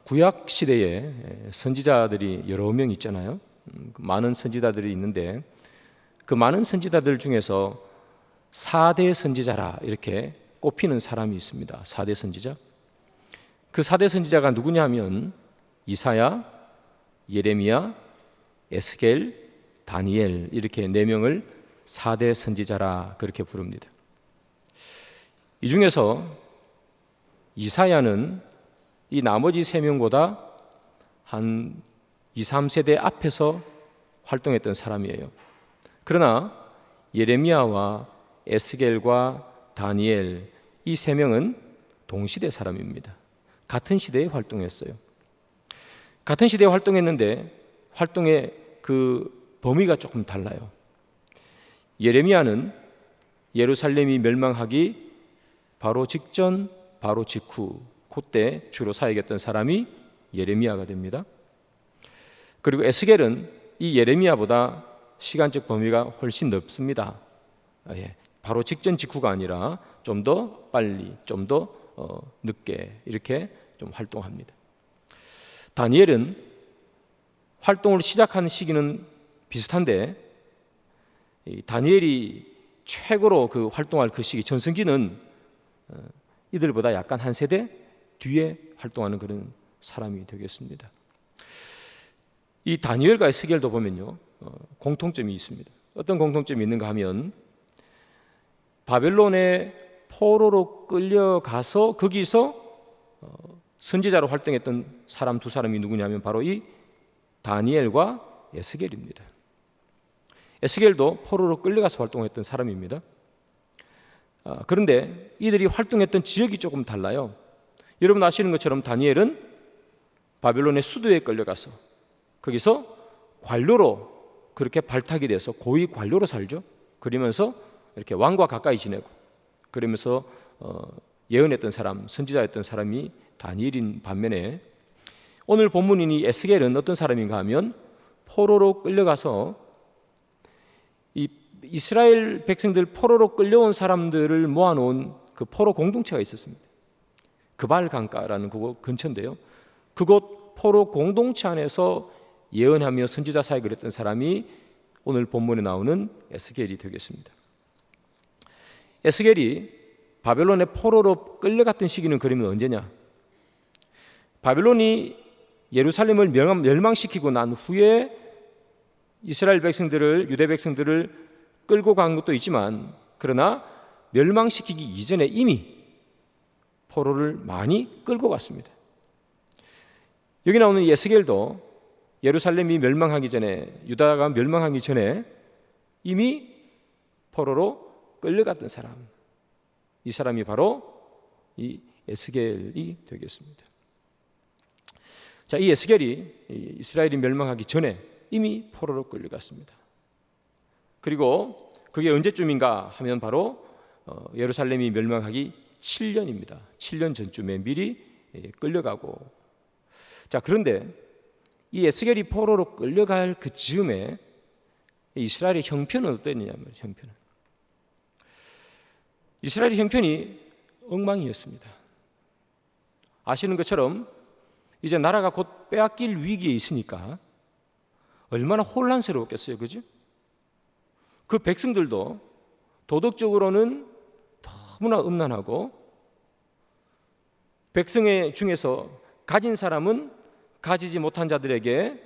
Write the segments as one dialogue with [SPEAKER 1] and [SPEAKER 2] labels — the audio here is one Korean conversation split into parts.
[SPEAKER 1] 구약 시대에 선지자들이 여러 명 있잖아요. 많은 선지자들이 있는데 그 많은 선지자들 중에서 4대 선지자라 이렇게 꼽히는 사람이 있습니다. 4대 선지자. 그 4대 선지자가 누구냐 하면 이사야, 예레미야, 에스겔, 다니엘 이렇게 4명을 4대 선지자라 그렇게 부릅니다. 이 중에서 이사야는 이 나머지 3명보다 한 2, 3세대 앞에서 활동했던 사람이에요. 그러나 예레미야와 에스겔과 다니엘 이 3명은 동시대 사람입니다. 같은 시대에 활동했어요. 같은 시대에 활동했는데 활동의 그 범위가 조금 달라요. 예레미야는 예루살렘이 멸망하기 바로 직전, 바로 직후 그때 주로 사역했던 사람이 예레미야가 됩니다. 그리고 에스겔은 이 예레미야보다 시간적 범위가 훨씬 넓습니다. 바로 직전 직후가 아니라 좀 더 빨리, 좀 더 늦게 이렇게 좀 활동합니다. 다니엘은 활동을 시작한 시기는 비슷한데 다니엘이 최고로 그 활동할 그 시기 전성기는 이들보다 약간 한 세대 뒤에 활동하는 그런 사람이 되겠습니다. 이 다니엘과 에스겔도 보면요 공통점이 있습니다. 어떤 공통점이 있는가 하면 바벨론의 포로로 끌려가서 거기서 선지자로 활동했던 사람 2사람이 누구냐면 바로 이 다니엘과 에스겔입니다. 에스겔도 포로로 끌려가서 활동했던 사람입니다. 그런데 이들이 활동했던 지역이 조금 달라요. 여러분 아시는 것처럼 다니엘은 바벨론의 수도에 끌려가서 거기서 관료로 그렇게 발탁이 돼서 고위 관료로 살죠. 그러면서 이렇게 왕과 가까이 지내고 그러면서 예언했던 사람, 선지자였던 사람이 다니엘인 반면에 오늘 본문인 이 에스겔은 어떤 사람인가 하면 포로로 끌려가서 이 이스라엘 백성들 포로로 끌려온 사람들을 모아놓은 그 포로 공동체가 있었습니다. 그발 강가라는 그곳 근처인데요. 그곳 포로 공동체 안에서 예언하며 선지자 사역을 했던 사람이 오늘 본문에 나오는 에스겔이 되겠습니다. 에스겔이 바벨론의 포로로 끌려갔던 시기는 그러면 언제냐? 바벨론이 예루살렘을 멸망시키고 난 후에 이스라엘 백성들을 유대 백성들을 끌고 간 것도 있지만 그러나 멸망시키기 이전에 이미 포로를 많이 끌고 갔습니다. 여기 나오는 에스겔도 예루살렘이 멸망하기 전에 유다가 멸망하기 전에 이미 포로로 끌려갔던 사람 이 사람이 바로 이 에스겔이 되겠습니다. 자, 이 에스겔이 이스라엘이 멸망하기 전에 이미 포로로 끌려갔습니다. 그리고 그게 언제쯤인가 하면 바로 예루살렘이 멸망하기 7년입니다. 7년 전쯤에 미리 끌려가고 자 그런데 이 에스겔이 포로로 끌려갈 그 즈음에 이스라엘의 형편은 어땠느냐면 형편은 이스라엘의 형편이 엉망이었습니다. 아시는 것처럼 이제 나라가 곧 빼앗길 위기에 있으니까 얼마나 혼란스러웠겠어요, 그죠? 그 백성들도 도덕적으로는 너무나 음란하고 백성의 중에서 가진 사람은 가지지 못한 자들에게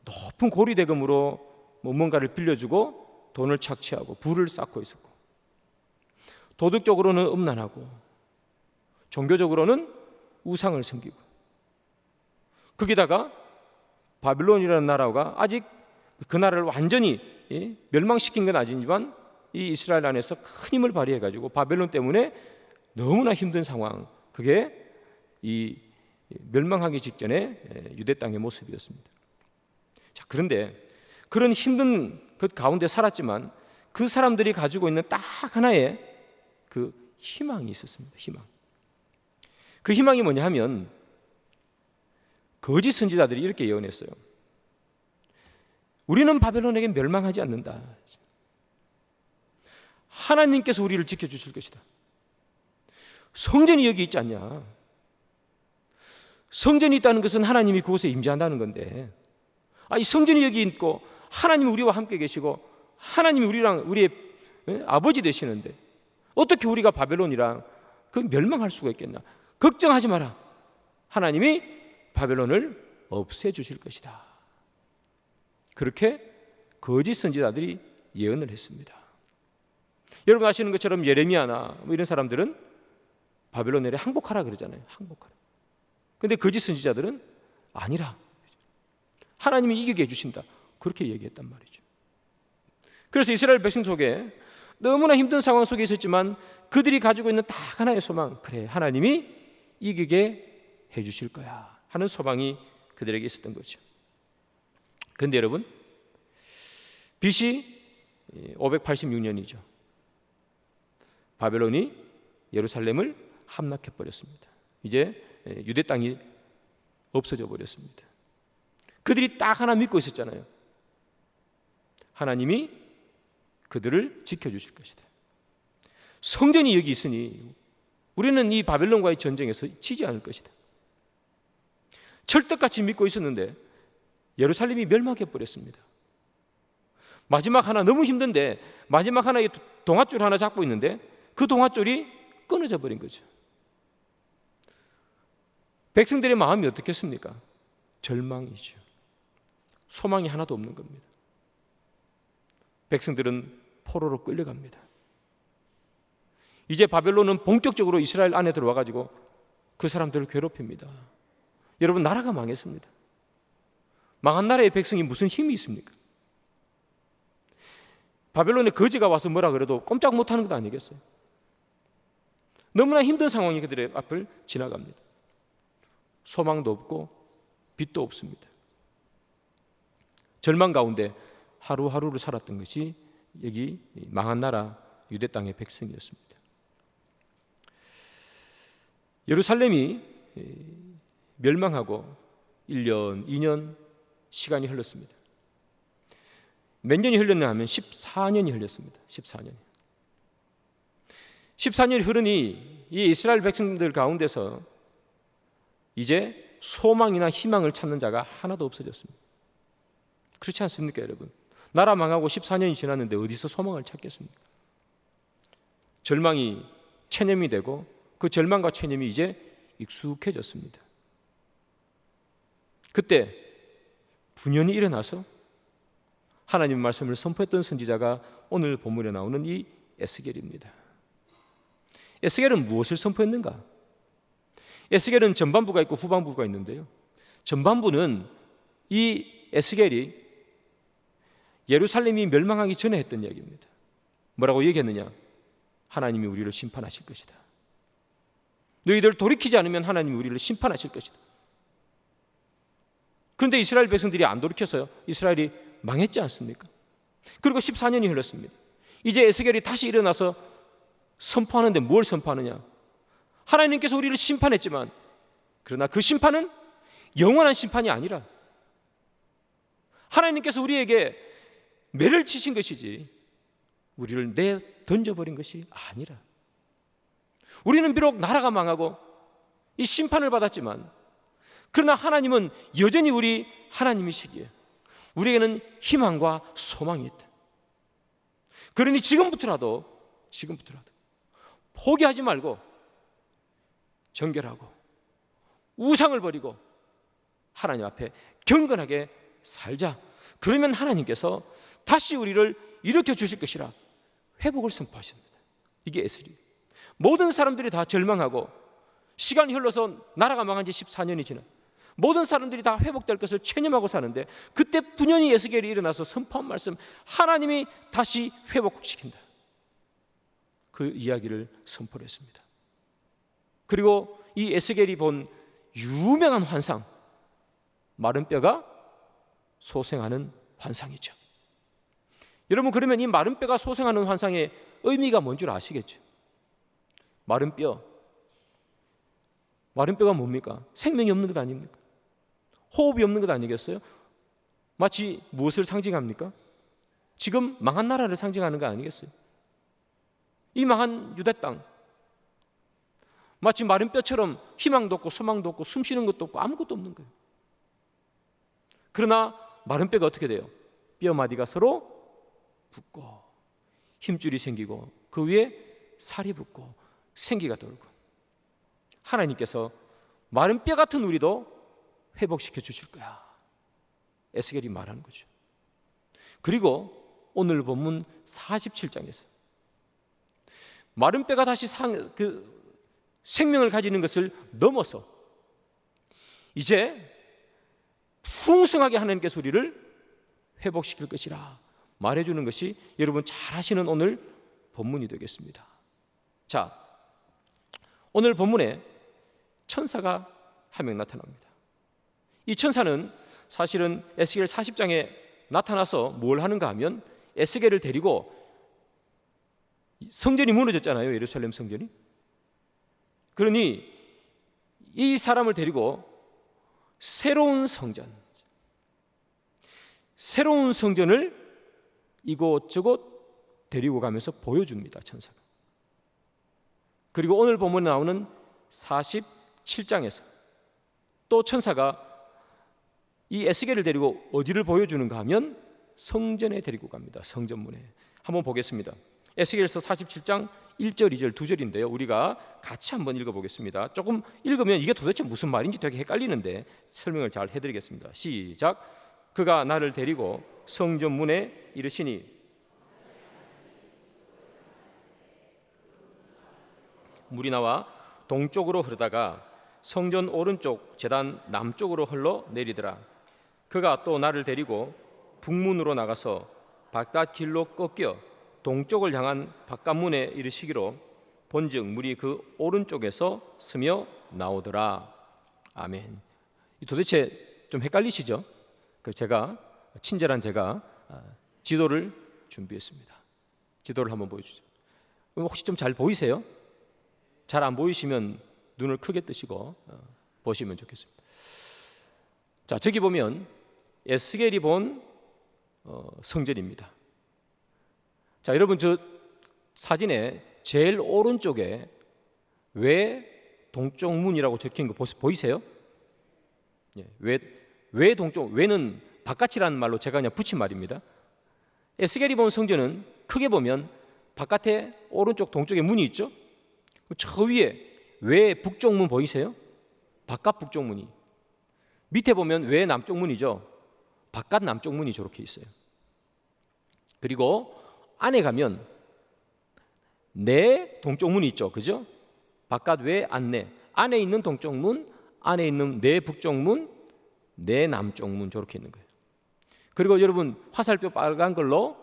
[SPEAKER 1] 높은 고리대금으로 뭔가를 빌려주고 돈을 착취하고 부를 쌓고 있었고 도덕적으로는 음란하고 종교적으로는 우상을 섬기고 거기다가 바빌론이라는 나라가 아직 그 나라를 완전히 멸망시킨 건 아니지만 이 이스라엘 안에서 큰 힘을 발휘해가지고 바벨론 때문에 너무나 힘든 상황 그게 이 멸망하기 직전에 유대 땅의 모습이었습니다. 자, 그런데 그런 힘든 그 가운데 살았지만 그 사람들이 가지고 있는 딱 하나의 그 희망이 있었습니다. 희망. 그 희망이 뭐냐 하면 거짓 선지자들이 이렇게 예언했어요. 우리는 바벨론에게 멸망하지 않는다. 하나님께서 우리를 지켜주실 것이다. 성전이 여기 있지 않냐? 성전이 있다는 것은 하나님이 그곳에 임재한다는 건데, 이 성전이 여기 있고 하나님이 우리와 함께 계시고 하나님이 우리의 아버지 되시는데 어떻게 우리가 바벨론이랑 그 멸망할 수가 있겠나? 걱정하지 마라. 하나님이 바벨론을 없애주실 것이다. 그렇게 거짓 선지자들이 예언을 했습니다. 여러분 아시는 것처럼 예레미야나 이런 사람들은 바벨론에 항복하라 그러잖아요. 항복하라. 근데 거짓 선지자들은 아니라, 하나님이 이기게 해주신다, 그렇게 얘기했단 말이죠. 그래서 이스라엘 백성 속에 너무나 힘든 상황 속에 있었지만 그들이 가지고 있는 딱 하나의 소망, 그래, 하나님이 이기게 해주실 거야 하는 소망이 그들에게 있었던 거죠. 그런데 여러분, BC 586년이죠. 바벨론이 예루살렘을 함락해버렸습니다. 이제 유대 땅이 없어져 버렸습니다. 그들이 딱 하나 믿고 있었잖아요. 하나님이 그들을 지켜주실 것이다. 성전이 여기 있으니 우리는 이 바벨론과의 전쟁에서 지지 않을 것이다. 철떡같이 믿고 있었는데 예루살렘이 멸망해버렸습니다. 마지막 하나, 너무 힘든데 마지막 하나의 동아줄 하나 잡고 있는데 그 동아줄이 끊어져 버린 거죠. 백성들의 마음이 어떻겠습니까? 절망이죠. 소망이 하나도 없는 겁니다. 백성들은 포로로 끌려갑니다. 이제 바벨론은 본격적으로 이스라엘 안에 들어와가지고 그 사람들을 괴롭힙니다. 여러분, 나라가 망했습니다. 망한 나라의 백성이 무슨 힘이 있습니까? 바벨론의 거지가 와서 뭐라 그래도 꼼짝 못하는 것 아니겠어요? 너무나 힘든 상황이 그들의 앞을 지나갑니다. 소망도 없고 빛도 없습니다. 절망 가운데 하루하루를 살았던 것이 여기 망한 나라 유대 땅의 백성이었습니다. 예루살렘이 멸망하고 1년, 2년 시간이 흘렀습니다. 몇 년이 흘렸나 하면 14년이 흘렸습니다. 14년이 흐르니 이 이스라엘 백성들 가운데서 이제 소망이나 희망을 찾는 자가 하나도 없어졌습니다. 그렇지 않습니까, 여러분? 나라 망하고 14년이 지났는데 어디서 소망을 찾겠습니까? 절망이 체념이 되고 그 절망과 체념이 이제 익숙해졌습니다. 그때 분연히 일어나서 하나님의 말씀을 선포했던 선지자가 오늘 본문에 나오는 이 에스겔입니다. 에스겔은 무엇을 선포했는가? 에스겔은 전반부가 있고 후반부가 있는데요. 전반부는 이 에스겔이 예루살렘이 멸망하기 전에 했던 이야기입니다. 뭐라고 얘기했느냐? 하나님이 우리를 심판하실 것이다. 너희들 돌이키지 않으면 하나님이 우리를 심판하실 것이다. 그런데 이스라엘 백성들이 안 돌이켜서요, 이스라엘이 망했지 않습니까? 그리고 14년이 흘렀습니다. 이제 에스겔이 다시 일어나서 선포하는데 뭘 선포하느냐? 하나님께서 우리를 심판했지만 그러나 그 심판은 영원한 심판이 아니라 하나님께서 우리에게 매를 치신 것이지 우리를 던져버린 것이 아니라, 우리는 비록 나라가 망하고 이 심판을 받았지만 그러나 하나님은 여전히 우리 하나님이시기에 우리에게는 희망과 소망이 있다. 그러니 지금부터라도 포기하지 말고 정결하고 우상을 버리고 하나님 앞에 경건하게 살자. 그러면 하나님께서 다시 우리를 일으켜 주실 것이라 회복을 선포하십니다. 이게 에스겔이에요. 모든 사람들이 다 절망하고 시간이 흘러서 나라가 망한 지 14년이 지나 모든 사람들이 다 회복될 것을 체념하고 사는데 그때 분연히 에스겔이 일어나서 선포한 말씀, 하나님이 다시 회복시킨다. 그 이야기를 선포를 했습니다. 그리고 이 에스겔이 본 유명한 환상, 마른 뼈가 소생하는 환상이죠. 여러분, 그러면 이 마른 뼈가 소생하는 환상의 의미가 뭔 줄 아시겠죠? 마른 뼈가 뭡니까? 생명이 없는 것 아닙니까? 호흡이 없는 것 아니겠어요? 마치 무엇을 상징합니까? 지금 망한 나라를 상징하는 거 아니겠어요? 이 망한 유대 땅, 마치 마른 뼈처럼 희망도 없고 소망도 없고 숨쉬는 것도 없고 아무것도 없는 거예요. 그러나 마른 뼈가 어떻게 돼요? 뼈 마디가 서로 붙고 힘줄이 생기고 그 위에 살이 붙고 생기가 돌고, 하나님께서 마른 뼈 같은 우리도 회복시켜 주실 거야, 에스겔이 말하는 거죠. 그리고 오늘 본문 47장에서 마른 뼈가 다시 생명을 가지는 것을 넘어서 이제 풍성하게 하나님께서 우리를 회복시킬 것이라 말해주는 것이 여러분 잘 아시는 오늘 본문이 되겠습니다. 자, 오늘 본문에 천사가 한 명 나타납니다. 이 천사는 사실은 에스겔 40장에 나타나서 뭘 하는가 하면, 에스겔을 데리고, 성전이 무너졌잖아요, 예루살렘 성전이. 그러니 이 사람을 데리고 새로운 성전을 이곳저곳 데리고 가면서 보여줍니다, 천사가. 그리고 오늘 본문에 나오는 47장에서 또 천사가 이 에스겔을 데리고 어디를 보여주는가 하면 성전에 데리고 갑니다. 성전문에. 한번 보겠습니다. 에스겔서 47장 1절, 2절, 2절인데요. 우리가 같이 한번 읽어보겠습니다. 조금 읽으면 이게 도대체 무슨 말인지 되게 헷갈리는데 설명을 잘 해드리겠습니다. 시작. 그가 나를 데리고 성전문에 이르시니 물이 나와 동쪽으로 흐르다가 성전 오른쪽 제단 남쪽으로 흘러 내리더라. 그가 또 나를 데리고 북문으로 나가서 바깥 길로 꺾여 동쪽을 향한 바깥문에 이르시기로 본즉 물이 그 오른쪽에서 스며 나오더라. 아멘. 도대체 좀 헷갈리시죠? 제가 친절한 지도를 준비했습니다. 지도를 한번 보여주세요. 혹시 좀 잘 보이세요? 잘 안 보이시면 눈을 크게 뜨시고 보시면 좋겠습니다. 자, 저기 보면 에스겔이 본 성전입니다. 자, 여러분 저 사진에 제일 오른쪽에 왜 동쪽 문이라고 적힌 거 보이세요? 예, 왜 동쪽, 왜는 바깥이라는 말로 제가 그냥 붙인 말입니다. 에스겔이 본 성전은 크게 보면 바깥에 오른쪽 동쪽에 문이 있죠. 저 위에 왜 북쪽 문 보이세요? 바깥 북쪽 문이. 밑에 보면 왜 남쪽 문이죠. 바깥 남쪽 문이 저렇게 있어요. 그리고 안에 가면 내 동쪽 문이 있죠, 그죠? 바깥 외 안내. 안에 있는 동쪽 문, 안에 있는 내 북쪽 문, 내 남쪽 문, 저렇게 있는 거예요. 그리고 여러분 화살표 빨간 걸로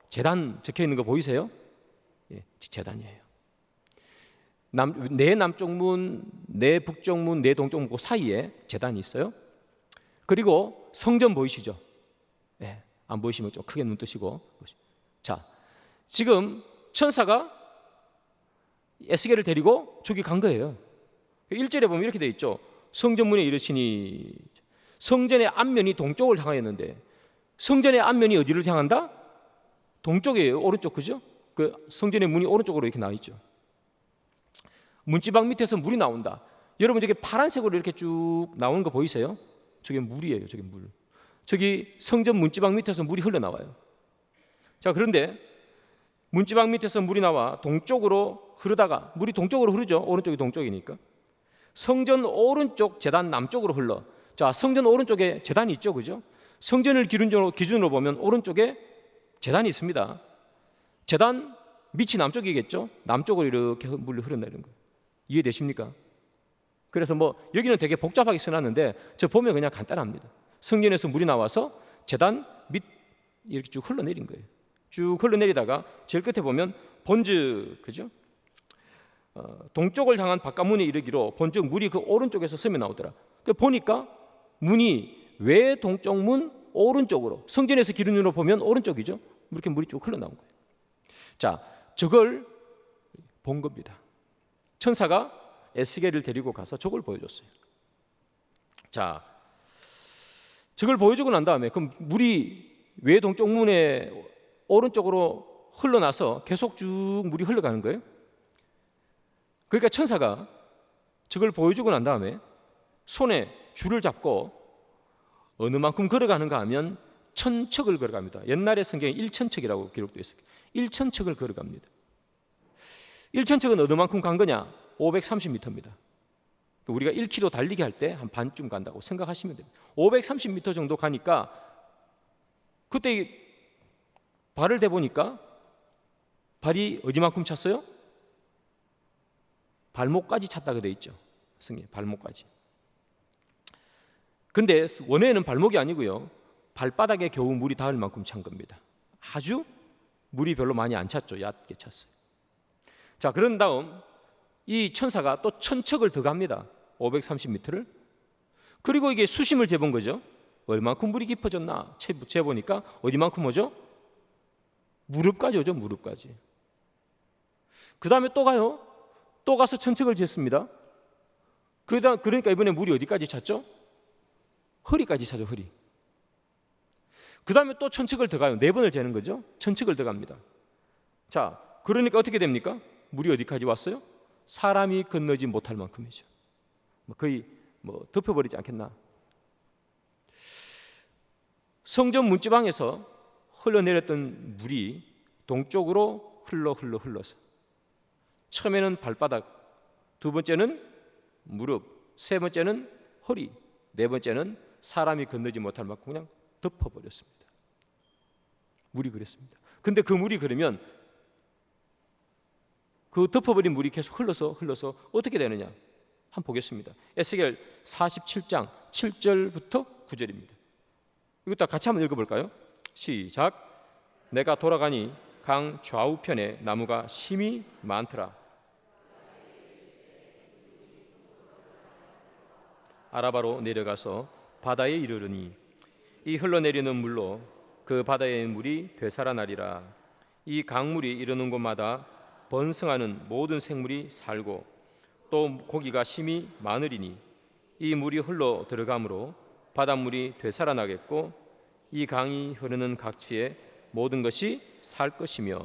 [SPEAKER 1] 제단 적혀 있는 거 보이세요? 예, 제단이에요. 내 남쪽 문, 내 북쪽 문, 내 동쪽 문 그 사이에 제단이 있어요. 그리고 성전 보이시죠? 예, 안 보이시면 좀 크게 눈 뜨시고. 자, 지금 천사가 에스겔을 데리고 저기 간 거예요. 1절에 보면 이렇게 돼 있죠. 성전문에 이르시니, 성전의 앞면이 동쪽을 향하였는데 성전의 앞면이 어디를 향한다? 동쪽이에요. 오른쪽, 그죠? 그 성전의 문이 오른쪽으로 이렇게 나와 있죠. 문지방 밑에서 물이 나온다. 여러분 저기 파란색으로 이렇게 쭉 나오는 거 보이세요? 저게 물이에요. 저게 물. 저기 성전 문지방 밑에서 물이 흘러나와요. 자, 그런데 문지방 밑에서 물이 나와 동쪽으로 흐르다가, 물이 동쪽으로 흐르죠. 오른쪽이 동쪽이니까. 성전 오른쪽 제단 남쪽으로 흘러. 자, 성전 오른쪽에 제단이 있죠, 그죠? 성전을 기준으로 보면 오른쪽에 제단이 있습니다. 제단 밑이 남쪽이겠죠. 남쪽으로 이렇게 물이 흘러내리는 거예요. 이해되십니까? 그래서 여기는 되게 복잡하게 써놨는데 저 보면 그냥 간단합니다. 성전에서 물이 나와서 제단 밑 이렇게 쭉 흘러내린 거예요. 쭉 흘러내리다가 제일 끝에 보면 본즉, 그죠? 동쪽을 향한 바깥문에 이르기로 본즉 물이 그 오른쪽에서 스며 나오더라. 보니까 문이 왜 동쪽 문 오른쪽으로, 성전에서 기준으로 보면 오른쪽이죠. 이렇게 물이 쭉 흘러나온 거예요. 자, 저걸 본 겁니다. 천사가 에스겔을 데리고 가서 저걸 보여줬어요. 자, 저걸 보여주고 난 다음에 그럼 물이 왜 동쪽 문에 오른쪽으로 흘러나서 계속 쭉 물이 흘러가는 거예요. 그러니까 천사가 저걸 보여주고 난 다음에 손에 줄을 잡고 어느 만큼 걸어가는가 하면 1000척을 걸어갑니다. 옛날에 성경에 1000척이라고 기록되어 있어요. 1000척을 걸어갑니다. 1000척은 어느 만큼 간 거냐? 530m입니다. 우리가 1km 달리기 할 때 한 반쯤 간다고 생각하시면 됩니다. 530m 정도 가니까 그때 발을 대보니까 발이 어디만큼 찼어요? 발목까지 찼다고 되어 있죠. 성경에 발목까지. 근데 원래는 발목이 아니고요. 발바닥에 겨우 물이 닿을 만큼 찬 겁니다. 아주 물이 별로 많이 안 찼죠. 얕게 찼어요. 자, 그런 다음 이 천사가 또 1000척을 더 갑니다. 530m를. 그리고 이게 수심을 재본 거죠. 얼만큼 물이 깊어졌나 재보니까 어디만큼 오죠? 무릎까지 오죠. 무릎까지. 그 다음에 또 가요. 또 가서 1000척을 쟀습니다. 그러니까 이번에 물이 어디까지 찼죠? 허리까지 차죠. 허리. 그 다음에 또 1000척을 더 가요. 4번을 재는 거죠. 1000척을 더 갑니다. 자, 그러니까 어떻게 됩니까? 물이 어디까지 왔어요? 사람이 건너지 못할 만큼이죠. 거의 덮여버리지 않겠나. 성전 문지방에서 흘러내렸던 물이 동쪽으로 흘러서 처음에는 발바닥, 두 번째는 무릎, 세 번째는 허리, 네 번째는 사람이 건너지 못할 만큼 그냥 덮어버렸습니다. 물이 그랬습니다. 근데 그 물이 그러면 그 덮어버린 물이 계속 흘러서 어떻게 되느냐? 한번 보겠습니다. 에스겔 47장 7절부터 9절입니다. 이것도 같이 한번 읽어볼까요? 시작. 내가 돌아가니 강 좌우편에 나무가 심이 많더라. 아라바로 내려가서 바다에 이르르니 이 흘러내리는 물로 그 바다의 물이 되살아나리라. 이 강물이 이르는 곳마다 번성하는 모든 생물이 살고 또 고기가 심이 많으리니 이 물이 흘러 들어가므로 바닷물이 되살아나겠고 이 강이 흐르는 각지에 모든 것이 살 것이며.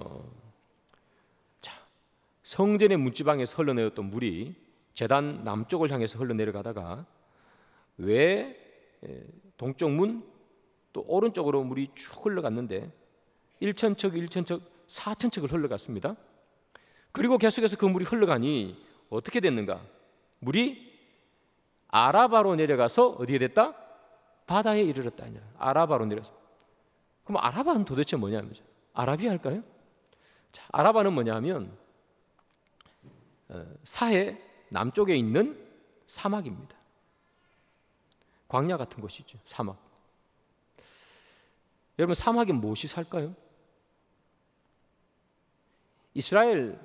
[SPEAKER 1] 자, 성전의 문지방에서 흘러내렸던 물이 제단 남쪽을 향해서 흘러내려가다가 왜 동쪽 문 또 오른쪽으로 물이 쭉 흘러갔는데 1000척 4000척을 흘러갔습니다. 그리고 계속해서 그 물이 흘러가니 어떻게 됐는가? 물이 아라바로 내려가서 어디에 됐다? 바다에 이르렀다. 아라바로 내려서. 그럼 아라바는 도대체 뭐냐면 아라비아일까요? 자, 아라바는 뭐냐면 사해 남쪽에 있는 사막입니다. 광야 같은 곳이죠. 사막. 여러분, 사막에 무엇이 살까요? 이스라엘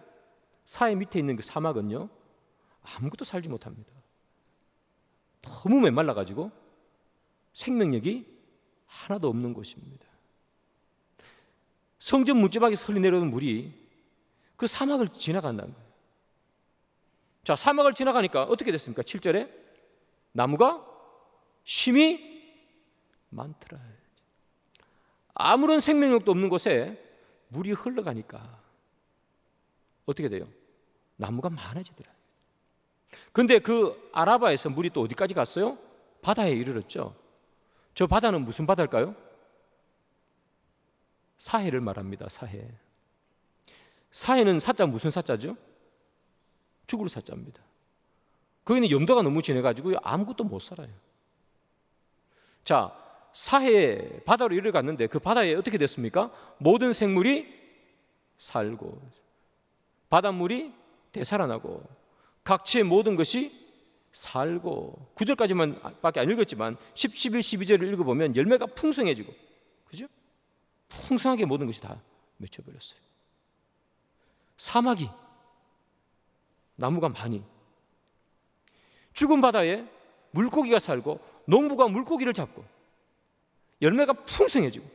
[SPEAKER 1] 사해 밑에 있는 그 사막은요, 아무것도 살지 못합니다. 너무 메말라가지고 생명력이 하나도 없는 곳입니다. 성전 문지방에서 흘러내려오는 물이 그 사막을 지나간다는 거예요. 자, 사막을 지나가니까 어떻게 됐습니까? 7절에 나무가 심이 많더라. 아무런 생명력도 없는 곳에 물이 흘러가니까 어떻게 돼요? 나무가 많아지더라. 근데 그 아라바에서 물이 또 어디까지 갔어요? 바다에 이르렀죠. 저 바다는 무슨 바다일까요? 사해를 말합니다. 사해. 사해는 사자 무슨 사자죠? 죽을 사자입니다. 거기는 염도가 너무 진해가지고 아무것도 못 살아요. 자, 사해 바다로 이르렀는데 그 바다에 어떻게 됐습니까? 모든 생물이 살고 바닷물이 되살아나고 각지의 모든 것이 살고 9절까지만 밖에 안 읽었지만 10, 11, 12절을 읽어보면 열매가 풍성해지고 그죠? 풍성하게 모든 것이 다 맺혀버렸어요. 사막이 나무가 많이 죽은 바다에 물고기가 살고 농부가 물고기를 잡고 열매가 풍성해지고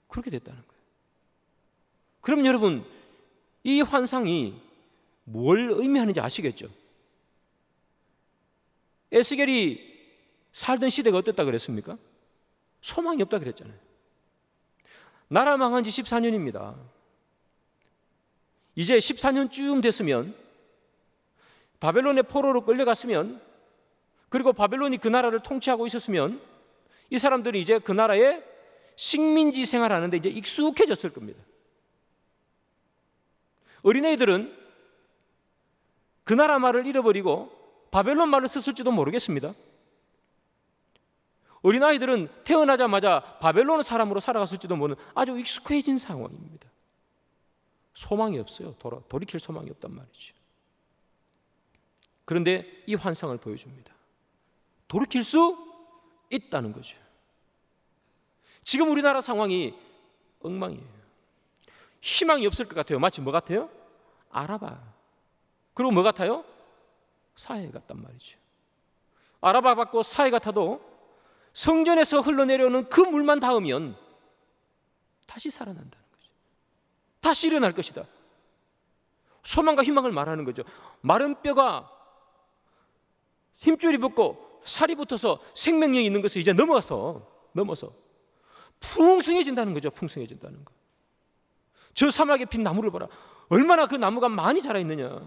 [SPEAKER 1] 그렇게 됐다는 거예요. 그럼 여러분 이 환상이 뭘 의미하는지 아시겠죠? 에스겔이 살던 시대가 어땠다 그랬습니까? 소망이 없다 그랬잖아요. 나라 망한 지 14년입니다. 이제 14년쯤 됐으면 바벨론의 포로로 끌려갔으면, 그리고 바벨론이 그 나라를 통치하고 있었으면 이 사람들이 이제 그 나라에 식민지 생활하는데 이제 익숙해졌을 겁니다. 어린애들은 그 나라 말을 잃어버리고 바벨론 말을 썼을지도 모르겠습니다. 어린아이들은 태어나자마자 바벨론 사람으로 살아갔을지도 모르는 아주 익숙해진 상황입니다. 소망이 없어요. 돌이킬 소망이 없단 말이죠. 그런데 이 환상을 보여줍니다. 돌이킬 수 있다는 거죠. 지금 우리나라 상황이 엉망이에요. 희망이 없을 것 같아요. 마치 뭐 같아요? 아라바. 그리고 뭐 같아요? 사해 같단 말이죠. 아라바 받고 사해 같아도 성전에서 흘러내려오는 그 물만 닿으면 다시 살아난다는 거죠. 다시 일어날 것이다. 소망과 희망을 말하는 거죠. 마른 뼈가 힘줄이 붙고 살이 붙어서 생명력이 있는 것을 이제 넘어서 풍성해진다는 거죠. 풍성해진다는 거. 저 사막에 핀 나무를 봐라. 얼마나 그 나무가 많이 자라있느냐.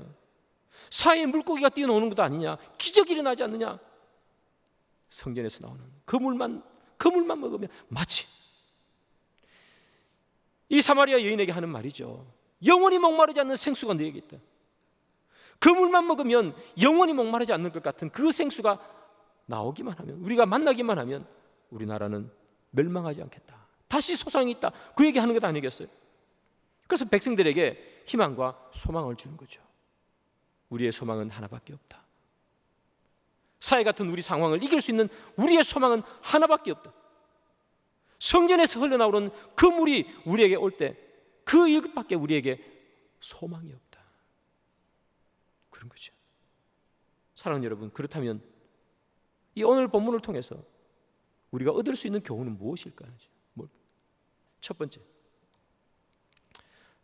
[SPEAKER 1] 사이에 물고기가 뛰어노는 것도 아니냐. 기적이 일어나지 않느냐. 성전에서 나오는 그 물만 먹으면 마치 이 사마리아 여인에게 하는 말이죠. 영원히 목마르지 않는 생수가 너에게 있다. 그 물만 먹으면 영원히 목마르지 않는 것 같은 그 생수가 나오기만 하면, 우리가 만나기만 하면 우리나라는 멸망하지 않겠다. 다시 소망이 있다. 그 얘기하는 것 아니겠어요? 그래서 백성들에게 희망과 소망을 주는 거죠. 우리의 소망은 하나밖에 없다. 사회 같은 우리 상황을 이길 수 있는 우리의 소망은 하나밖에 없다. 성전에서 흘러나오는 그 물이 우리에게 올 때 그 이것밖에 우리에게 소망이 없다. 그런 거죠. 사랑하는 여러분, 그렇다면 이 오늘 본문을 통해서 우리가 얻을 수 있는 교훈은 무엇일까요? 첫 번째,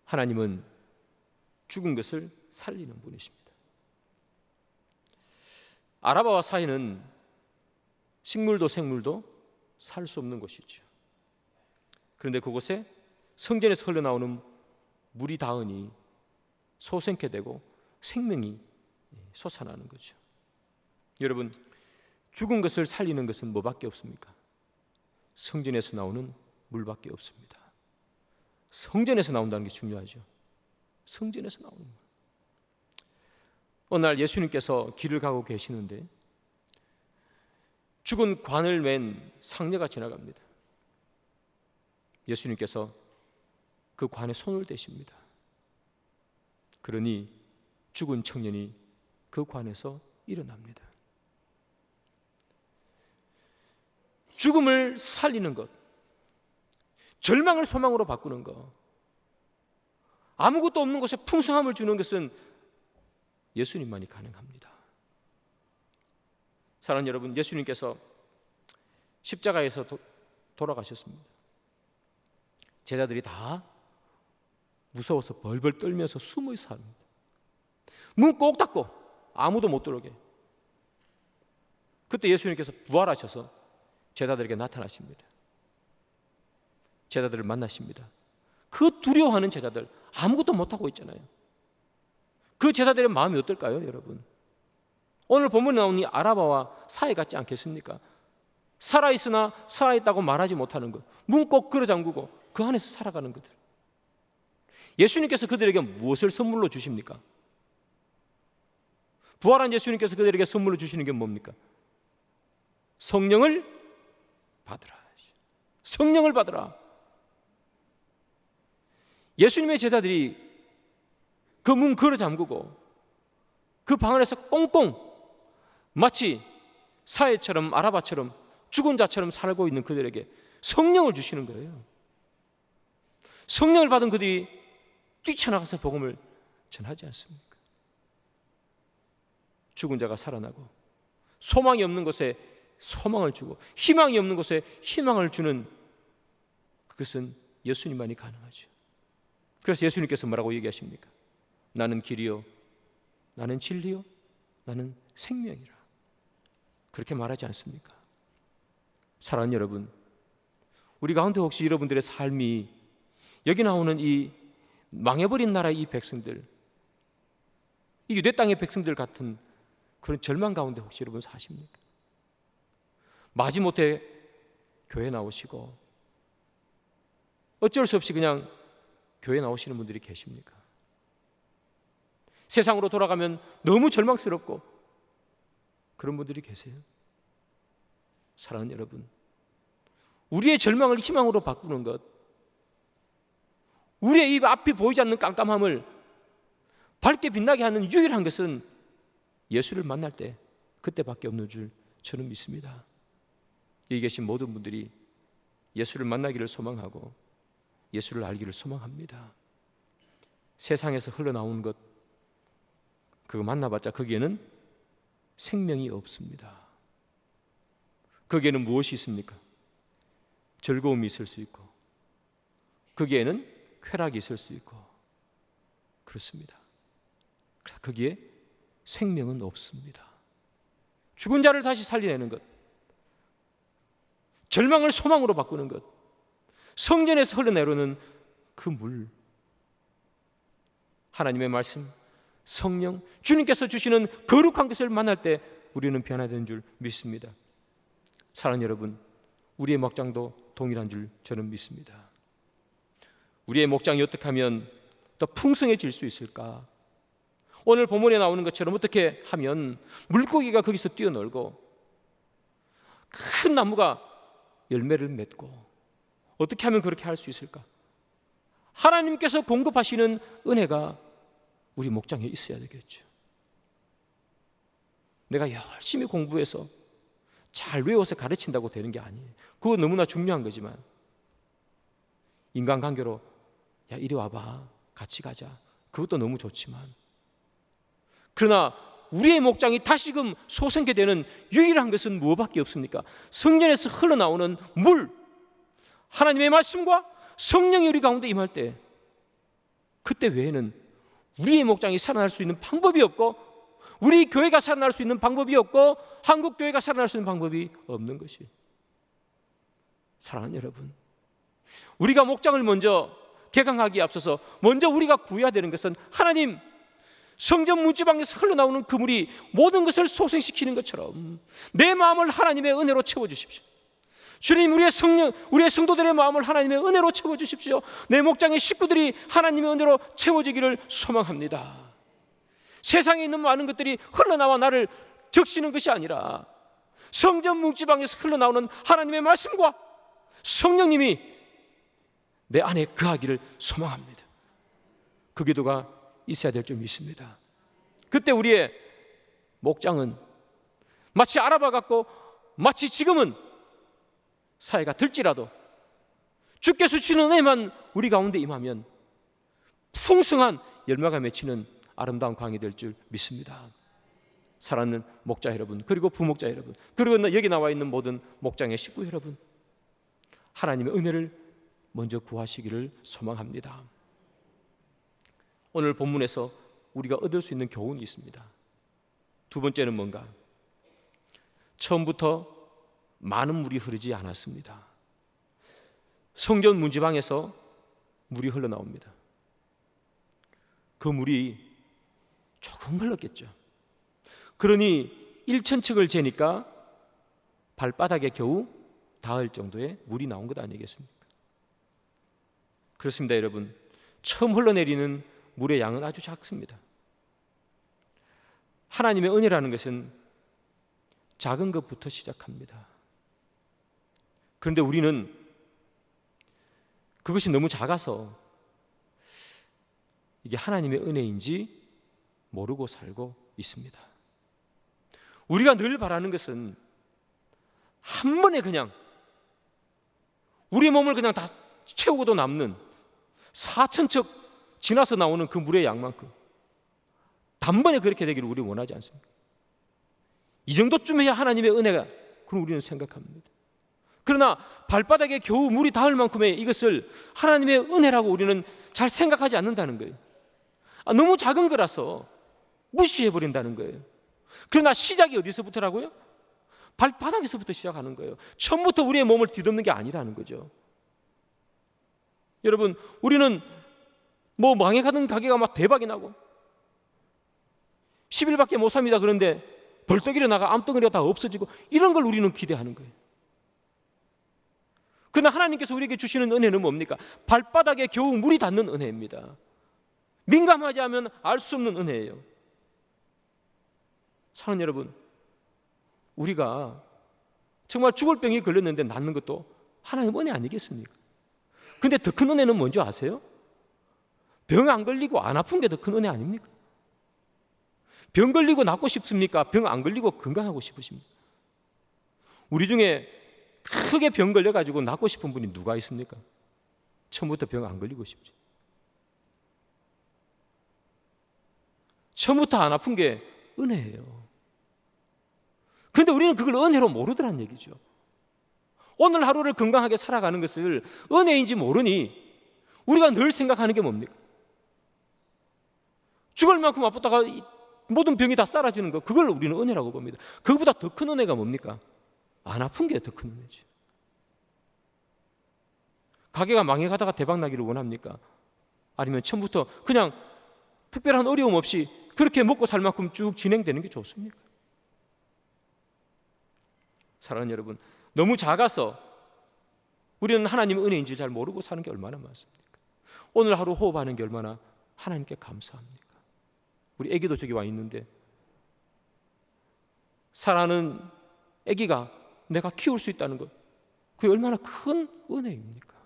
[SPEAKER 1] 하나님은 죽은 것을 살리는 분이십니다. 아라바와 사이는 식물도 생물도 살 수 없는 곳이죠. 그런데 그곳에 성전에서 흘러나오는 물이 닿으니 소생케 되고 생명이 솟아나는 거죠. 여러분, 죽은 것을 살리는 것은 뭐밖에 없습니까? 성전에서 나오는 물밖에 없습니다. 성전에서 나온다는 게 중요하죠. 성전에서 나오는 물. 어느 날 예수님께서 길을 가고 계시는데 죽은 관을 맨 상녀가 지나갑니다. 예수님께서 그 관에 손을 대십니다. 그러니 죽은 청년이 그 관에서 일어납니다. 죽음을 살리는 것, 절망을 소망으로 바꾸는 것, 아무것도 없는 곳에 풍성함을 주는 것은 예수님만이 가능합니다. 사랑하는 여러분, 예수님께서 십자가에서 돌아가셨습니다. 제자들이 다 무서워서 벌벌 떨면서 숨어서 합니다. 문 꼭 닫고 아무도 못 들어오게. 그때 예수님께서 부활하셔서 제자들에게 나타나십니다. 제자들을 만나십니다. 그 두려워하는 제자들, 아무것도 못하고 있잖아요. 그 제자들의 마음이 어떨까요, 여러분? 오늘 본문에 나온 이 아라바와 사해 같지 않겠습니까? 살아있으나 살아있다고 말하지 못하는 것, 문 꼭 걸어 잠그고 그 안에서 살아가는 것들. 예수님께서 그들에게 무엇을 선물로 주십니까? 부활한 예수님께서 그들에게 선물로 주시는 게 뭡니까? 성령을 받으라. 성령을 받으라. 예수님의 제자들이 그 문 걸어 잠그고 그 방 안에서 꽁꽁 마치 사해처럼 아라바처럼 죽은 자처럼 살고 있는 그들에게 성령을 주시는 거예요. 성령을 받은 그들이 뛰쳐나가서 복음을 전하지 않습니까? 죽은 자가 살아나고 소망이 없는 곳에 소망을 주고 희망이 없는 곳에 희망을 주는 그것은 예수님만이 가능하죠. 그래서 예수님께서 뭐라고 얘기하십니까? 나는 길이요, 나는 진리요, 나는 생명이라. 그렇게 말하지 않습니까? 사랑하는 여러분, 우리 가운데 혹시 여러분들의 삶이 여기 나오는 이 망해버린 나라의 이 백성들, 이 유대 땅의 백성들 같은 그런 절망 가운데 혹시 여러분 사십니까? 마지못해 교회 나오시고 어쩔 수 없이 그냥 교회 나오시는 분들이 계십니까? 세상으로 돌아가면 너무 절망스럽고 그런 분들이 계세요. 사랑하는 여러분, 우리의 절망을 희망으로 바꾸는 것, 우리의 이 앞이 보이지 않는 깜깜함을 밝게 빛나게 하는 유일한 것은 예수를 만날 때 그때밖에 없는 줄 저는 믿습니다. 여기 계신 모든 분들이 예수를 만나기를 소망하고 예수를 알기를 소망합니다. 세상에서 흘러나오는 것 그거 만나봤자 거기에는 생명이 없습니다. 거기에는 무엇이 있습니까? 즐거움이 있을 수 있고 거기에는 쾌락이 있을 수 있고 그렇습니다. 거기에 생명은 없습니다. 죽은 자를 다시 살려내는 것, 절망을 소망으로 바꾸는 것, 성전에서 흘러내려오는 그 물, 하나님의 말씀, 성령, 주님께서 주시는 거룩한 것을 만날 때 우리는 변화되는 줄 믿습니다. 사랑하는 여러분, 우리의 목장도 동일한 줄 저는 믿습니다. 우리의 목장이 어떻게 하면 더 풍성해질 수 있을까? 오늘 본문에 나오는 것처럼 어떻게 하면 물고기가 거기서 뛰어놀고 큰 나무가 열매를 맺고 어떻게 하면 그렇게 할 수 있을까? 하나님께서 공급하시는 은혜가 우리 목장에 있어야 되겠죠. 내가 열심히 공부해서 잘 외워서 가르친다고 되는 게 아니에요. 그거 너무나 중요한 거지만 인간관계로 야 이리 와봐 같이 가자 그것도 너무 좋지만 그러나 우리의 목장이 다시금 소생케 되는 유일한 것은 무엇밖에 없습니까? 성전에서 흘러나오는 물, 하나님의 말씀과 성령이 우리 가운데 임할 때 그때 외에는 우리의 목장이 살아날 수 있는 방법이 없고 우리 교회가 살아날 수 있는 방법이 없고 한국 교회가 살아날 수 있는 방법이 없는 것이. 사랑하는 여러분, 우리가 목장을 먼저 개강하기에 앞서서 먼저 우리가 구해야 되는 것은 하나님, 성전 문지방에서 흘러나오는 그 물이 모든 것을 소생시키는 것처럼 내 마음을 하나님의 은혜로 채워주십시오. 주님, 우리의 성도들의 마음을 하나님의 은혜로 채워주십시오. 내 목장의 식구들이 하나님의 은혜로 채워지기를 소망합니다. 세상에 있는 많은 것들이 흘러나와 나를 적시는 것이 아니라 성전 문지방에서 흘러나오는 하나님의 말씀과 성령님이 내 안에 거하기를 소망합니다. 그 기도가 있어야 될 줄 믿습니다. 그때 우리의 목장은 마치 아라바 같고 마치 지금은 사회가 들지라도 주께서 주시는 은혜만 우리 가운데 임하면 풍성한 열매가 맺히는 아름다운 광이 될 줄 믿습니다. 사랑하는 목자 여러분, 그리고 부목자 여러분, 그리고 여기 나와 있는 모든 목장의 식구 여러분, 하나님의 은혜를 먼저 구하시기를 소망합니다. 오늘 본문에서 우리가 얻을 수 있는 교훈이 있습니다. 두 번째는 뭔가? 처음부터 많은 물이 흐르지 않았습니다. 성전 문지방에서 물이 흘러나옵니다. 그 물이 조금 흘렀겠죠. 그러니 1,000척을 재니까 발바닥에 겨우 닿을 정도의 물이 나온 것 아니겠습니까? 그렇습니다, 여러분. 처음 흘러내리는 물의 양은 아주 작습니다. 하나님의 은혜라는 것은 작은 것부터 시작합니다. 그런데 우리는 그것이 너무 작아서 이게 하나님의 은혜인지 모르고 살고 있습니다. 우리가 늘 바라는 것은 한 번에 그냥 우리 몸을 그냥 다 채우고도 남는 4,000척 지나서 나오는 그 물의 양만큼 단번에 그렇게 되기를 우리 원하지 않습니다. 이 정도쯤 해야 하나님의 은혜가, 그럼 우리는 생각합니다. 그러나 발바닥에 겨우 물이 닿을 만큼의 이것을 하나님의 은혜라고 우리는 잘 생각하지 않는다는 거예요. 너무 작은 거라서 무시해버린다는 거예요. 그러나 시작이 어디서부터라고요? 발바닥에서부터 시작하는 거예요. 처음부터 우리의 몸을 뒤덮는 게 아니라는 거죠. 여러분, 우리는 뭐 망해가던 가게가 막 대박이 나고 10일밖에 못 삽니다. 그런데 벌떡 일어나가 암덩어리가 다 없어지고 이런 걸 우리는 기대하는 거예요. 그러나 하나님께서 우리에게 주시는 은혜는 뭡니까? 발바닥에 겨우 물이 닿는 은혜입니다. 민감하지 않으면 알 수 없는 은혜예요. 사랑하는 여러분, 우리가 정말 죽을 병이 걸렸는데 낫는 것도 하나님 은혜 아니겠습니까? 근데 더 큰 은혜는 뭔지 아세요? 병 안 걸리고 안 아픈 게 더 큰 은혜 아닙니까? 병 걸리고 낫고 싶습니까? 병 안 걸리고 건강하고 싶으십니까? 우리 중에 크게 병 걸려가지고 낫고 싶은 분이 누가 있습니까? 처음부터 병 안 걸리고 싶지. 처음부터 안 아픈 게 은혜예요. 그런데 우리는 그걸 은혜로 모르더란 얘기죠. 오늘 하루를 건강하게 살아가는 것을 은혜인지 모르니 우리가 늘 생각하는 게 뭡니까? 죽을 만큼 아프다가 모든 병이 다 사라지는 거, 그걸 우리는 은혜라고 봅니다. 그것보다 더 큰 은혜가 뭡니까? 안 아픈 게 더 큰 은혜죠. 가게가 망해가다가 대박 나기를 원합니까? 아니면 처음부터 그냥 특별한 어려움 없이 그렇게 먹고 살 만큼 쭉 진행되는 게 좋습니까? 사랑하는 여러분, 너무 작아서 우리는 하나님의 은혜인지 잘 모르고 사는 게 얼마나 많습니까? 오늘 하루 호흡하는 게 얼마나 하나님께 감사합니까? 우리 아기도 저기 와 있는데 사랑하는 아기가 내가 키울 수 있다는 것, 그게 얼마나 큰 은혜입니까?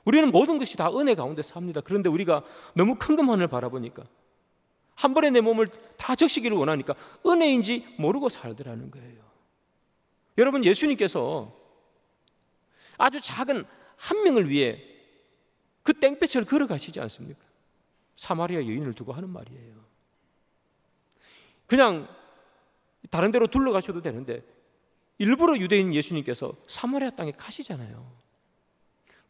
[SPEAKER 1] 우리는 모든 것이 다 은혜 가운데 삽니다. 그런데 우리가 너무 큰 것만을 바라보니까, 한 번에 내 몸을 다 적시기를 원하니까 은혜인지 모르고 살더라는 거예요. 여러분, 예수님께서 아주 작은 한 명을 위해 그 땡볕을 걸어가시지 않습니까? 사마리아 여인을 두고 하는 말이에요. 그냥 다른 데로 둘러가셔도 되는데 일부러 유대인 예수님께서 사마리아 땅에 가시잖아요.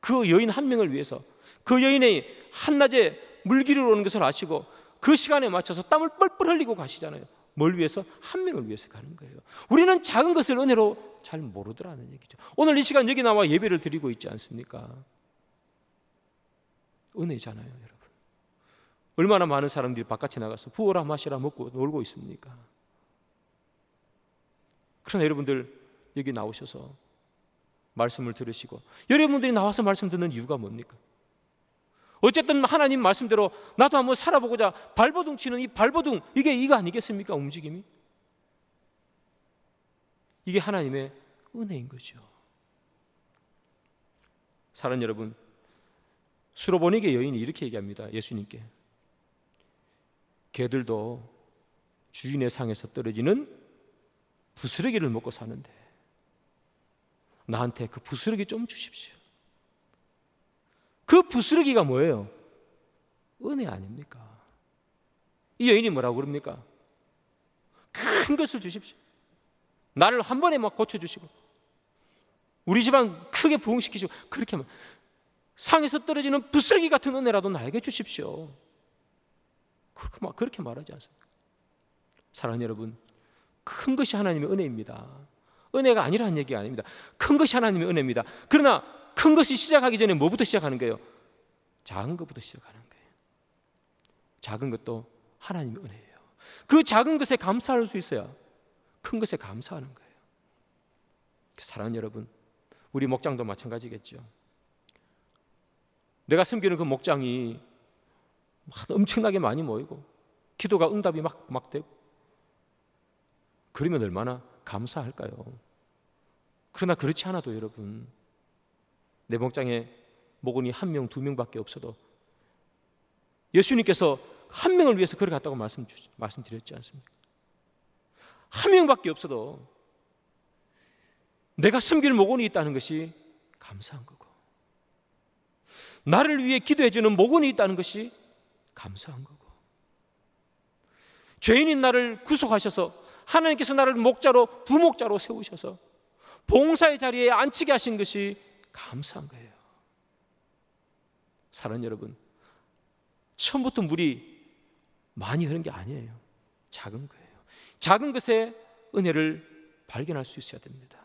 [SPEAKER 1] 그 여인 한 명을 위해서, 그 여인의 한낮에 물기를 오는 것을 아시고 그 시간에 맞춰서 땀을 뻘뻘 흘리고 가시잖아요. 뭘 위해서? 한 명을 위해서 가는 거예요. 우리는 작은 것을 은혜로 잘 모르더라는 얘기죠. 오늘 이 시간 여기 나와 예배를 드리고 있지 않습니까? 은혜잖아요, 여러분. 얼마나 많은 사람들이 바깥에 나가서 부어라 마시라 먹고 놀고 있습니까? 그러나 여러분들 여기 나오셔서 말씀을 들으시고, 여러분들이 나와서 말씀 듣는 이유가 뭡니까? 어쨌든 하나님 말씀대로 나도 한번 살아보고자 발버둥 치는 이 발버둥, 이게 이거 아니겠습니까? 움직임이. 이게 하나님의 은혜인 거죠. 사랑하는 여러분, 수로보니게 여인이 이렇게 얘기합니다. 예수님께. 개들도 주인의 상에서 떨어지는 부스러기를 먹고 사는데 나한테 그 부스러기 좀 주십시오. 그 부스러기가 뭐예요? 은혜 아닙니까? 이 여인이 뭐라고 그럽니까? 큰 것을 주십시오. 나를 한 번에 막 고쳐주시고 우리 집안 크게 부흥시키시고, 그렇게 상에서 떨어지는 부스러기 같은 은혜라도 나에게 주십시오. 그렇게 말하지 않습니까? 사랑하는 여러분, 큰 것이 하나님의 은혜입니다. 은혜가 아니라는 얘기가 아닙니다. 큰 것이 하나님의 은혜입니다. 그러나 큰 것이 시작하기 전에 뭐부터 시작하는 거예요? 작은 것부터 시작하는 거예요. 작은 것도 하나님의 은혜예요. 그 작은 것에 감사할 수 있어야 큰 것에 감사하는 거예요. 사랑하는 여러분, 우리 목장도 마찬가지겠죠. 내가 섬기는 그 목장이 엄청나게 많이 모이고 기도가 응답이 막 되고 그러면 얼마나 감사할까요? 그러나 그렇지 않아도 여러분, 내 목장에 목원이 1명, 2명밖에 없어도 예수님께서 1명을 위해서 걸어갔다고 말씀드렸지 않습니까? 1명밖에 없어도 내가 섬길 목원이 있다는 것이 감사한 거고, 나를 위해 기도해주는 목원이 있다는 것이 감사한 거고, 죄인인 나를 구속하셔서 하나님께서 나를 목자로, 부목자로 세우셔서 봉사의 자리에 앉히게 하신 것이 감사한 거예요. 사랑하는 여러분, 처음부터 물이 많이 흐른 게 아니에요. 작은 거예요. 작은 것에 은혜를 발견할 수 있어야 됩니다.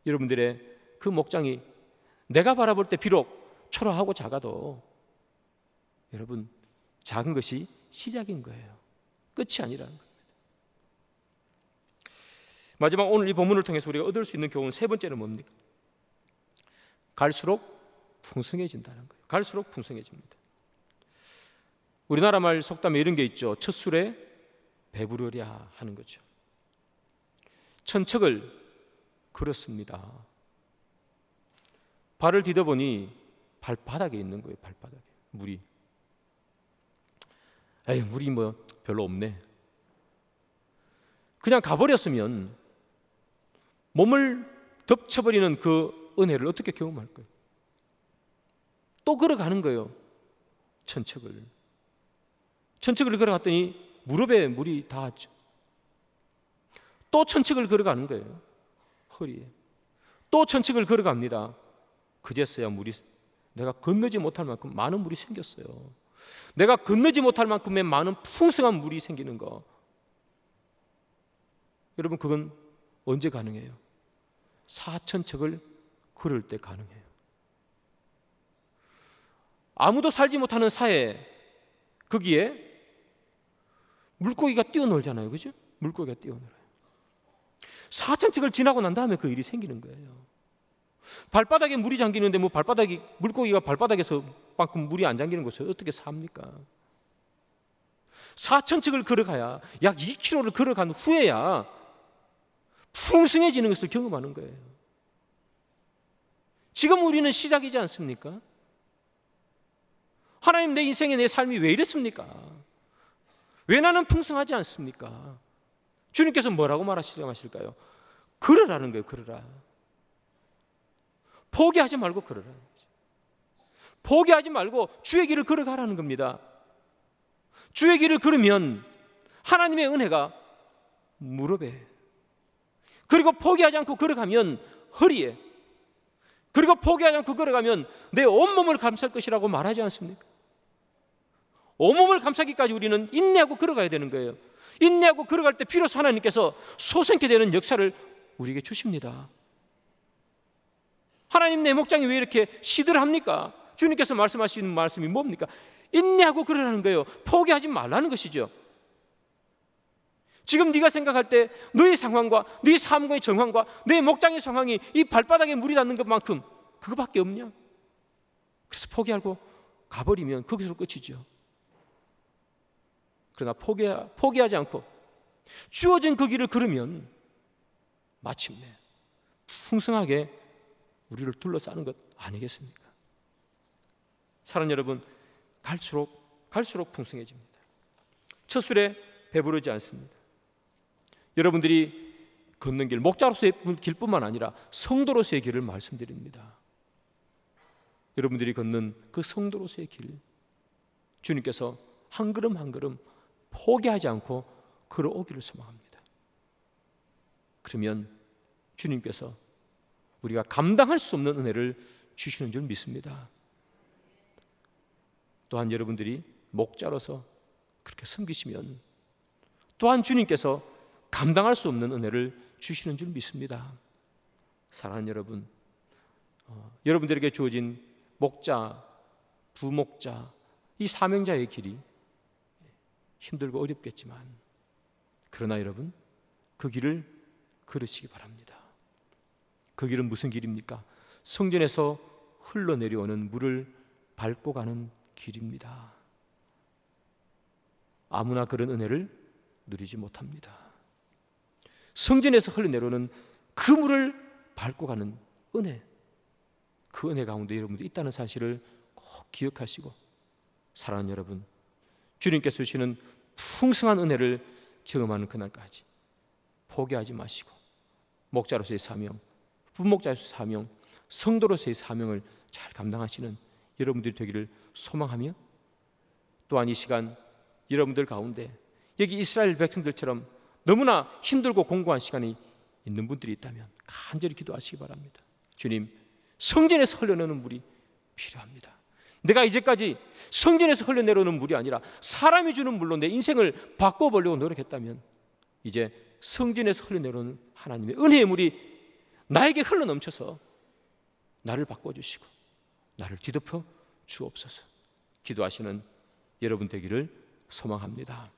[SPEAKER 1] 여러분들의 그 목장이 내가 바라볼 때 비록 초라하고 작아도 여러분, 작은 것이 시작인 거예요. 끝이 아니라는 겁니다. 마지막 오늘 이 본문을 통해서 우리가 얻을 수 있는 교훈 세 번째는 뭡니까? 갈수록 풍성해진다는 거예요. 갈수록 풍성해집니다. 우리나라 말 속담에 이런 게 있죠. 첫 술에 배부르랴 하는 거죠. 천척을 걸었습니다. 발을 디뎌보니 발바닥에 있는 거예요. 발바닥에 물이. 에이, 물이 뭐 별로 없네. 그냥 가버렸으면 몸을 덮쳐버리는 그 은혜를 어떻게 경험할까요? 또 걸어가는 거예요. 천척을 걸어갔더니 무릎에 물이 닿았죠. 또 천척을 걸어가는 거예요. 허리에. 또 천척을 걸어갑니다. 그제서야 물이, 내가 건너지 못할 만큼 많은 물이 생겼어요. 내가 건너지 못할 만큼의 많은 풍성한 물이 생기는 거. 여러분, 그건 언제 가능해요? 4,000척을 걸을 때 가능해요. 아무도 살지 못하는 사회, 거기에 물고기가 뛰어놀잖아요. 그죠? 물고기가 뛰어놀아요. 4,000척을 지나고 난 다음에 그 일이 생기는 거예요. 발바닥에 물이 잠기는데 뭐 물고기가 발바닥에서 만큼 물이 안 잠기는 곳에 어떻게 삽니까? 4,000척을 걸어가야, 약 2km를 걸어간 후에야 풍성해지는 것을 경험하는 거예요. 지금 우리는 시작이지 않습니까? 하나님, 내 인생에 내 삶이 왜 이랬습니까? 왜 나는 풍성하지 않습니까? 주님께서 뭐라고 말하실까요? 걸으라는 거예요. 걸으라. 포기하지 말고 걸으라. 포기하지 말고 주의 길을 걸어가라는 겁니다. 주의 길을 걸으면 하나님의 은혜가 무릎에, 그리고 포기하지 않고 걸어가면 허리에, 그리고 포기하지 않고 걸어가면 내 온몸을 감쌀 것이라고 말하지 않습니까? 온몸을 감싸기까지 우리는 인내하고 걸어가야 되는 거예요. 인내하고 걸어갈 때 비로소 하나님께서 소생케 되는 역사를 우리에게 주십니다. 하나님, 내 목장이 왜 이렇게 시들합니까? 주님께서 말씀하시는 말씀이 뭡니까? 인내하고 걸으라는 거예요. 포기하지 말라는 것이죠. 지금 네가 생각할 때 너의 상황과 네 삶의 정황과 내 목장의 상황이 이 발바닥에 물이 닿는 것만큼 그거밖에 없냐? 그래서 포기하고 가버리면 거기서 끝이죠. 그러나 포기하지 않고 주어진 그 길을 걸으면 마침내 풍성하게 우리를 둘러싸는 것 아니겠습니까? 사랑하는 여러분, 갈수록 풍성해집니다. 첫 술에 배부르지 않습니다. 여러분들이 걷는 길, 목자로서의 길뿐만 아니라 성도로서의 길을 말씀드립니다. 여러분들이 걷는 그 성도로서의 길, 주님께서 한 걸음 한 걸음 포기하지 않고 걸어오기를 소망합니다. 그러면 주님께서 우리가 감당할 수 없는 은혜를 주시는 줄 믿습니다. 또한 여러분들이 목자로서 그렇게 섬기시면 또한 주님께서 감당할 수 없는 은혜를 주시는 줄 믿습니다. 사랑하는 여러분, 여러분들에게 주어진 목자, 부목자, 이 사명자의 길이 힘들고 어렵겠지만, 그러나 여러분, 그 길을 걸으시기 바랍니다. 그 길은 무슨 길입니까? 성전에서 흘러내려오는 물을 밟고 가는 길입니다. 아무나 그런 은혜를 누리지 못합니다. 성전에서 흘러내려오는 그 물을 밟고 가는 은혜, 그 은혜 가운데 여러분들이 있다는 사실을 꼭 기억하시고, 사랑하는 여러분, 주님께서 주시는 풍성한 은혜를 경험하는 그날까지 포기하지 마시고 목자로서의 사명, 부목자로서의 사명, 성도로서의 사명을 잘 감당하시는 여러분들이 되기를 소망하며, 또한 이 시간 여러분들 가운데 여기 이스라엘 백성들처럼 너무나 힘들고 공고한 시간이 있는 분들이 있다면 간절히 기도하시기 바랍니다. 주님, 성전에서 흘러내는 물이 필요합니다. 내가 이제까지 성전에서 흘러내려오는 물이 아니라 사람이 주는 물로 내 인생을 바꿔보려고 노력했다면 이제 성전에서 흘러내려오는 하나님의 은혜의 물이 나에게 흘러넘쳐서 나를 바꿔주시고 나를 뒤덮어 주옵소서. 기도하시는 여러분 되기를 소망합니다.